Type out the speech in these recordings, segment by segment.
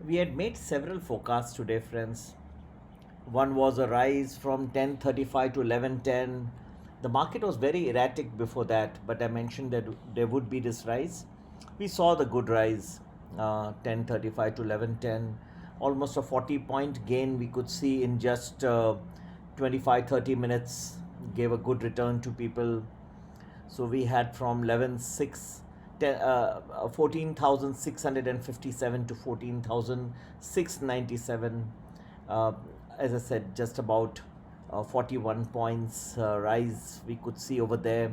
We had made several forecasts today, friends. One was a rise from 10:35 to 11:10. The market was very erratic before that, but I mentioned that there would be this rise. We saw the good rise, 10:35 to 11:10, almost a 40-point gain we could see in just 25-30 minutes. Gave a good return to people. So we had from 14,657 to 14,697. Uh, as I said, just about 41 points rise we could see over there.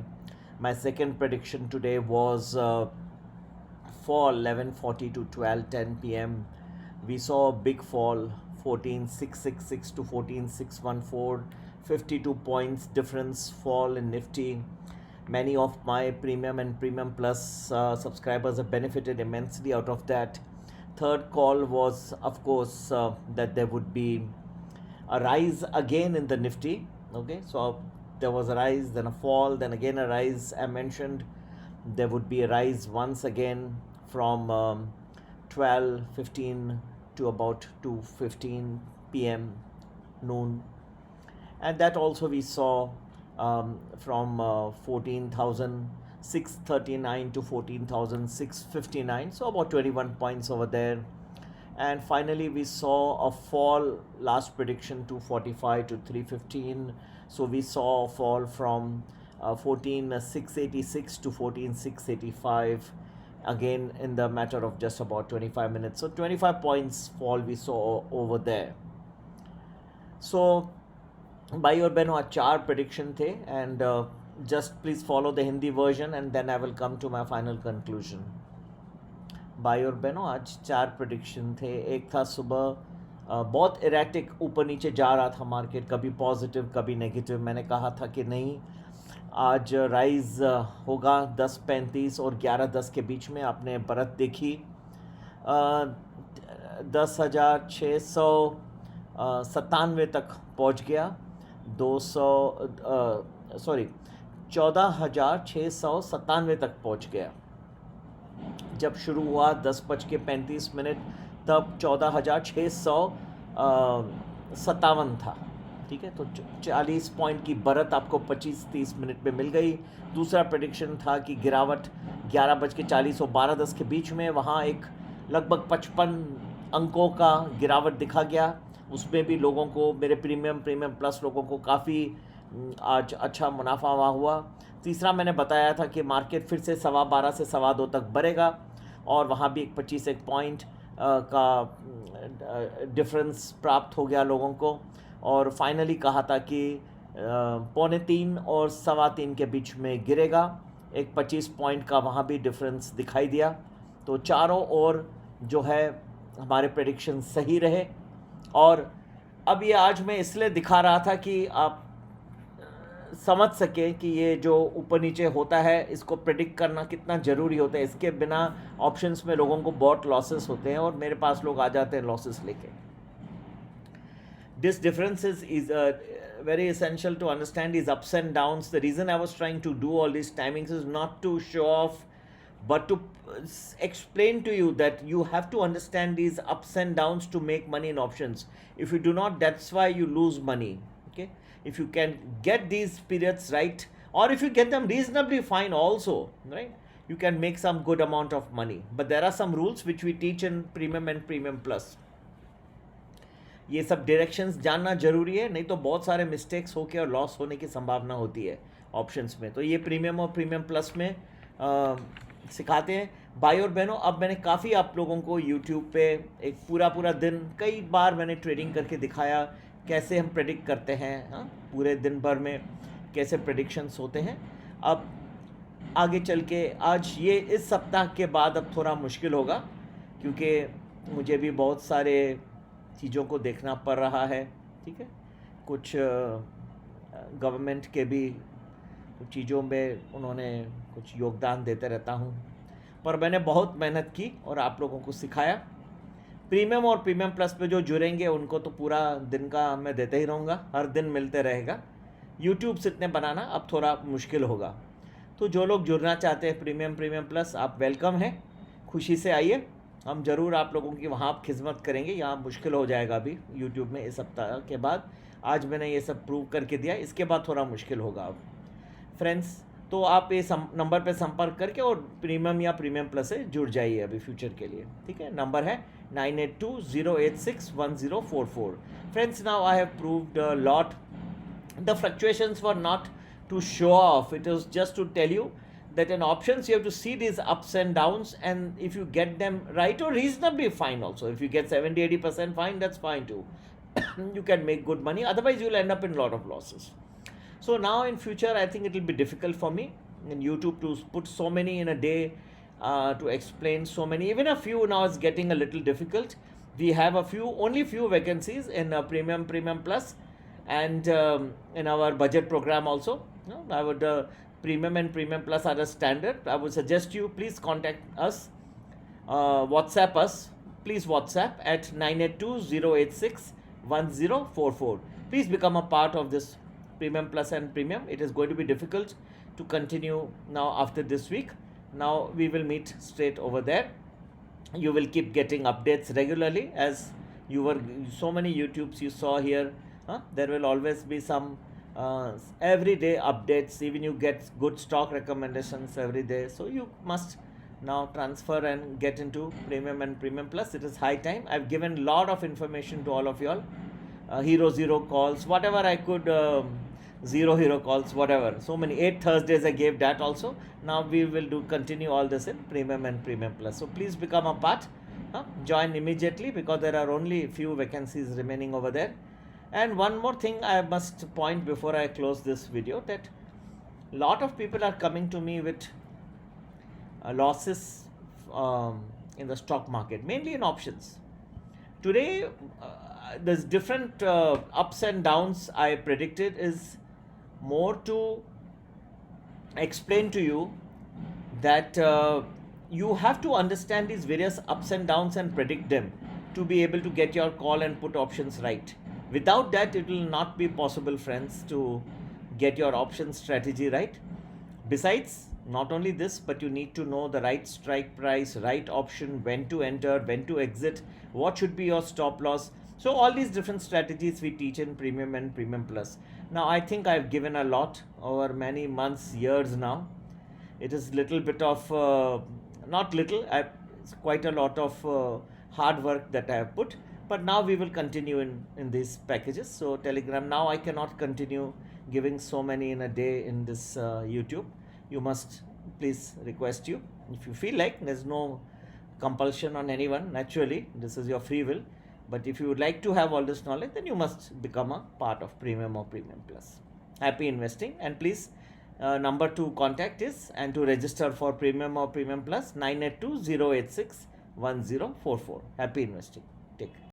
My second prediction today was fall 11:40 to 12:10 p.m. We saw a big fall, 14,666 to 14,614, 52 points difference fall in Nifty. Many of my premium and premium plus subscribers have benefited immensely out of that. Third call was, of course, that there would be a rise again in the Nifty. Okay, so there was a rise, then a fall, then again a rise. I mentioned there would be a rise once again from 12:15 to about 2:15 p.m. noon, and that also we saw from 14,639 to 14,659, so about 21 points over there. And finally we saw a fall, last prediction 245 to 315, so we saw a fall from 14,686 to 14,685, again in the matter of just about 25 minutes. So 25 points fall we saw over there. So भाई और बहनों, आज 4 prediction थे, and just please follow the Hindi version and then I will come to my final conclusion. भाई और बहनों, आज 4 prediction थे. एक था सुबह बहुत erratic ऊपर नीचे जा रहा था मार्केट, कभी पॉजिटिव कभी नेगेटिव. मैंने कहा था कि नहीं, आज राइज होगा 10:35 और 11:10 के बीच में. आपने बढ़त देखी, 10,697 तक पहुंच गया. 14,697 तक पहुंच गया. जब शुरू हुआ 10:35, तब 14,657 था. ठीक है, तो 40 पॉइंट की बढ़त आपको 25-30 मिनट में मिल गई. दूसरा प्रेडिक्शन था कि गिरावट 11:40 और 12:10 के बीच में, वहाँ एक लगभग 55 अंकों का गिरावट दिखा गया. उसमें भी लोगों को, मेरे प्रीमियम प्लस लोगों को काफ़ी आज अच्छा मुनाफा हुआ. तीसरा मैंने बताया था कि मार्केट फिर से 12:15 से 2:15 तक बढ़ेगा और वहाँ भी एक 25 पॉइंट का डिफरेंस प्राप्त हो गया लोगों को. और फाइनली कहा था कि 2:45 और 3:15 के बीच में गिरेगा. एक 25 पॉइंट का वहाँ भी डिफरेंस दिखाई दिया. तो चारों ओर जो है हमारे प्रेडिक्शन सही रहे. और अब ये आज मैं इसलिए दिखा रहा था कि आप समझ सके कि ये जो ऊपर नीचे होता है इसको प्रेडिक्ट करना कितना ज़रूरी होता है. इसके बिना ऑप्शंस में लोगों को बहुत लॉसेस होते हैं और मेरे पास लोग आ जाते हैं लॉसेस लेके. This difference is very essential to understand, these ups and downs. The reason I was trying to do all these timings is not to show off, but to explain to you that you have to understand these ups and downs to make money in options. If you do not, that's why you lose money. Okay, if you can get these periods right, or if you get them reasonably fine also, right, you can make some good amount of money. But there are some rules which we teach in Premium and Premium Plus. ये सब directions जानना ज़रूरी है, नहीं तो बहुत सारे mistakes होके और लॉस होने की संभावना होती है ऑप्शंस में. तो ये प्रीमियम और प्रीमियम प्लस में सिखाते हैं. भाई और बहनों, अब मैंने काफ़ी आप लोगों को यूट्यूब पे एक पूरा दिन कई बार मैंने ट्रेडिंग करके दिखाया कैसे हम प्रेडिक्ट करते हैं. पूरे दिन भर में कैसे प्रेडिक्शंस होते हैं. अब आगे चल के आज ये इस सप्ताह के बाद अब थोड़ा मुश्किल होगा, क्योंकि मुझे भी बहुत सारे चीज़ों को देखना पड़ रहा है. ठीक है, कुछ गवर्नमेंट के भी कुछ चीज़ों में उन्होंने कुछ योगदान देते रहता हूँ, पर मैंने बहुत मेहनत की और आप लोगों को सिखाया. प्रीमियम और प्रीमियम प्लस पे जो जुड़ेंगे उनको तो पूरा दिन का मैं देते ही रहूँगा, हर दिन मिलते रहेगा. यूट्यूब से इतने बनाना अब थोड़ा मुश्किल होगा. तो जो लोग जुड़ना चाहते हैं प्रीमियम प्लस, आप वेलकम हैं, खुशी से आइए हम ज़रूर आप लोगों की वहाँ खिदमत करेंगे। यहाँ मुश्किल हो जाएगा अभी यूट्यूब में इस सप्ताह के बाद। आज मैंने ये सब प्रूव करके दिया, इसके बाद थोड़ा मुश्किल होगा अब फ्रेंड्स। तो आप ये नंबर पे संपर्क करके और प्रीमियम या प्रीमियम प्लस से जुड़ जाइए अभी फ्यूचर के लिए, ठीक है। नंबर है 9820861044। Friends, now I have proved a lot. The fluctuations were not to show off, it was just to tell you that in options you have to see these ups and downs, and if you get them right or reasonably fine also, if you get 70-80% fine, that's fine too. You can make good money, otherwise you'll end up in a lot of losses. So now in future I think it will be difficult for me in YouTube to put so many in a day, to explain so many. Even a few now is getting a little difficult. We have only few vacancies in premium plus, and in our budget program also. I would premium and premium plus are the standard. I would suggest you please contact us, WhatsApp us. Please WhatsApp at 9820861044. Please become a part of this premium plus and premium. It is going to be difficult to continue now after this week. Now we will meet straight over there. You will keep getting updates regularly, as you were so many YouTubes you saw here. There will always be some everyday updates. Even you get good stock recommendations every day. So you must now transfer and get into premium and premium plus. It is high time. I've given a lot of information to all of you all. Zero calls, whatever I could. Zero calls, whatever. So many 8 Thursdays I gave that also. Now we will continue all this in premium and premium plus. So please become a part. Join immediately, because there are only few vacancies remaining over there. And one more thing I must point before I close this video, that a lot of people are coming to me with losses in the stock market, mainly in options. Today, there's different ups and downs I predicted is more to explain to you that you have to understand these various ups and downs and predict them to be able to get your call and put options right. Without that, it will not be possible, friends, to get your option strategy right. Besides, not only this, but you need to know the right strike price, right option, when to enter, when to exit, what should be your stop loss. So all these different strategies we teach in premium and premium plus. Now I think I've given a lot over many months, years now. It is little bit of not little, it's quite a lot of hard work that I have put. But now we will continue in these packages. So Telegram, now I cannot continue giving so many in a day in this YouTube. You must please request you, if you feel like, there's no compulsion on anyone, naturally this is your free will. But if you would like to have all this knowledge, then you must become a part of premium or premium plus. Happy investing. And please, number to contact is, and to register for premium or premium plus, 9820861044. Happy investing. Take care.